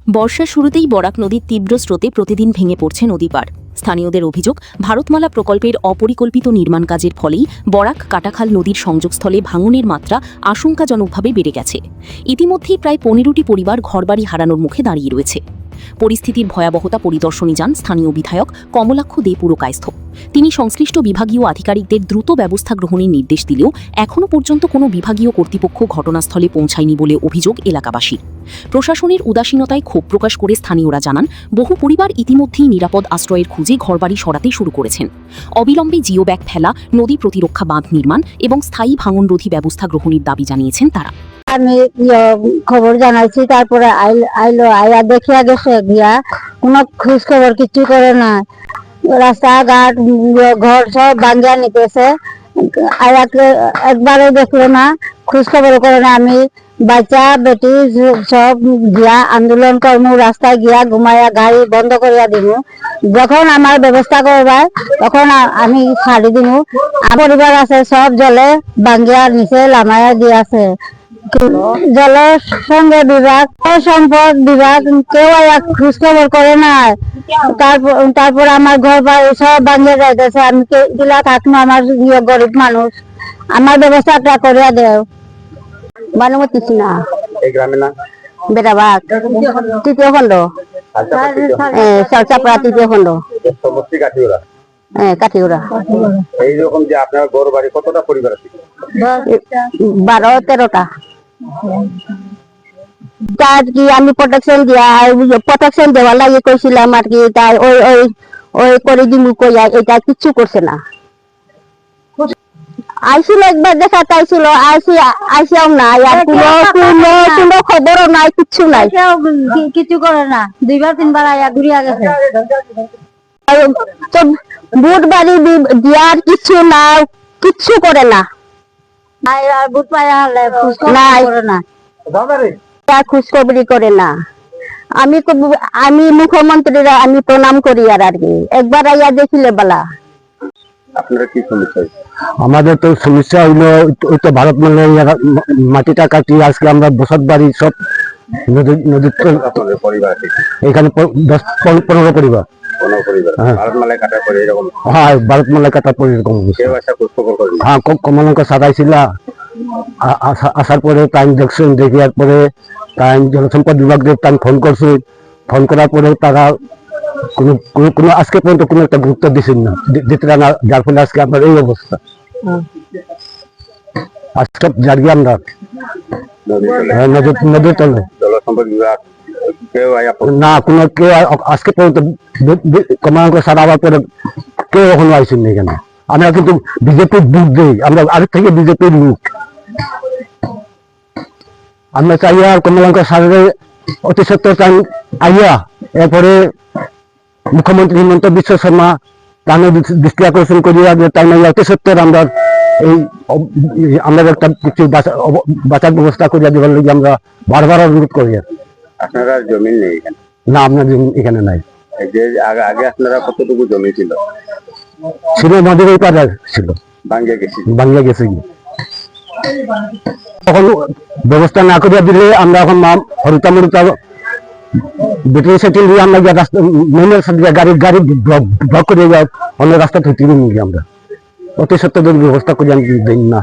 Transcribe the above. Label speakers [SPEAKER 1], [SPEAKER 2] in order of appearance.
[SPEAKER 1] বর্ষার শুরুতেই বরাক নদীর তীব্র স্রোতে প্রতিদিন ভেঙে পড়ছে নদীপাড়। স্থানীয়দের অভিযোগ, ভারতমালা প্রকল্পের অপরিকল্পিত নির্মাণ কাজের ফলেই বরাক কাটাখাল নদীর সংযোগস্থলে ভাঙনের মাত্রা আশঙ্কাজনকভাবে বেড়ে গেছে। ইতিমধ্যেই প্রায় 15টি পরিবার ঘরবাড়ি হারানোর মুখে দাঁড়িয়ে রয়েছে। পরিস্থিতির ভয়াবহতা পরিদর্শনে যান স্থানীয় বিধায়ক কমলাক্ষ দে পুরকায়স্থ। তিনি সংশ্লিষ্ট বিভাগীয় আধিকারিকদের দ্রুত ব্যবস্থা গ্রহণের নির্দেশ দিলেও এখনও পর্যন্ত কোনো বিভাগীয় কর্তৃপক্ষ ঘটনাস্থলে পৌঁছায়নি বলে অভিযোগ এলাকাবাসীর। প্রশাসনের উদাসীনতায় ক্ষোভ প্রকাশ করে স্থানীয়রা জানান, বহু পরিবার ইতিমধ্যেই নিরাপদ আশ্রয়ের খুঁজে ঘরবাড়ি সরাতে শুরু করেছেন। অবিলম্বে জিও ব্যাগ ফেলা, নদী প্রতিরক্ষা বাঁধ নির্মাণ এবং স্থায়ী ভাঙনরোধী ব্যবস্থা গ্রহণের দাবি জানিয়েছেন তারা।
[SPEAKER 2] আমি খবর জানাইছি, তারপরে আইলো আয়া দেখিয়া গেছে, গিয়া কোনো খোঁজ খবর কিছু করে না। রাস্তাঘাট ঘর সব ভাঙ্গিয়া নিতেছে, আয়াকে একবারও দেখলো না, খোঁজ খবর করে না। আমি বাচ্চা বেটি সব গিয়া আন্দোলন কর্ম রাস্তায় গিয়া ঘুমাইয়া গাড়ি বন্ধ করিয়া দিব। যখন আমার ব্যবস্থা করবার তখন আমি ছাড়ি দিব। পরিবার আছে সব জলে ভাঙ্গিয়া নিচে লামাইয়া দিয়েছে। জলসংযোগ বিভাগ, সম্পদ বিভাগ কেউ খোঁজ খবর করে না। তারপর আমার ঘর বাড়ি সব ভাঙিয়ে যাইতেছে। আমি কিলা থাকবো, আমার গরিব মানুষ, আমার ব্যবস্থাটা করিয়া দেও। বানুমতি সিনা
[SPEAKER 3] এই গ্রামের নাম
[SPEAKER 2] বেড়াবাগ, তৃতীয় খণ্ড, চাপড়া তৃতীয় খণ্ড,
[SPEAKER 3] কাঠিওরা।
[SPEAKER 2] কাঠিগুড়া।
[SPEAKER 3] এইরকম যে আপনার ঘর বাড়ি কতটা পরিবার আছে?
[SPEAKER 2] 12-13টা। তার কি আমি প্রোটেকশন দেওয়ার লাগে কইছিলাম আর কি, তাই ওই ওই ওই করে দিমু কইয়া এটা কিচ্ছু করছে না। আইছিল একবার দেখা তাইছিল, আইসিও না, আর কোনো খবরও নাই, কিচ্ছু নাই, কিছু করে না। 2-3বার আয়া ঘুরিয়া গেছে। তো বুট বাড়ি দিয়ার কিছু না, কিচ্ছু করে না। বুট পায়া খোঁজ খবরই করে না। আমি মুখ্যমন্ত্রীরা আমি প্রণাম করি আর কি, একবার আইয়া দেখিলে বলা।
[SPEAKER 3] আপনারা কি সমস্যা?
[SPEAKER 4] আমাদের তো সমস্যা হইলো ওই তো ভারত মাটিটা কাটিয়ে আজকে আমরা বসত বাড়ি সব নদীর এখানে 10-15 পরিবার।
[SPEAKER 3] ভারতমালায় কাটার পরে এরকম?
[SPEAKER 4] হ্যাঁ, ভারতমালায় কাটার পরে এরকম। হ্যাঁ, কমলাঙ্ক সাদাইছিল। আসার পরে টাইম দেখছেন, দেখিয়ার পরে টাইম জলসম্পদ বিভাগের টাইম ফোন করছে। ফোন করার পরে তারা কোনো আজকে পর্যন্ত কোনো একটা গুরুত্ব দিচ্ছেন না, দিতে না, যার ফলে আজকে আপনার এই অবস্থা। আজকে জাগিয়ে আমরা নদীর তলে
[SPEAKER 3] জলসম্পদ বিভাগ
[SPEAKER 4] না, কোনো কেউ আজকে পর্যন্ত কমলাঙ্ক সারা হওয়ার পরে কেউ এখনো আইসেন না এখানে। আমরা কিন্তু বিজেপির বুক দিই, আমরা আরেক থেকে বিজেপির লোক। আমরা চাইয়া কমলাঙ্ক সারের অতি সত্তর টাইম আইয়া, এরপরে মুখ্যমন্ত্রী হিমন্ত বিশ্ব শর্মা তাদের দৃষ্টি আকর্ষণ করিয়া টাইম আইয়া অতি সত্তর আমরা এই আমাদের একটা কিছু বাঁচার ব্যবস্থা করিয়া দেওয়ার লাগে আমরা বারবার অনুরোধ করি।
[SPEAKER 3] আপনারা জমি নেই এখানে?
[SPEAKER 4] না, আপনার এখানে নাই।
[SPEAKER 3] আগে আপনারা কতটুকু জমি ছিল?
[SPEAKER 4] নদীর ওই পারে ছিল, ভাঙ্গিয়া গেছে। তখন ব্যবস্থা না করিয়া দিলে আমরা এখন হরুতা মরুতা ব্যাটারি সেটেল দিয়ে আমরা রাস্তা মেনের সাথে গাড়ি ব্লক করে যাই, অন্য রাস্তা থেকে নিয়ে আমরা অতি সত্য ব্যবস্থা করি আমি দিন না।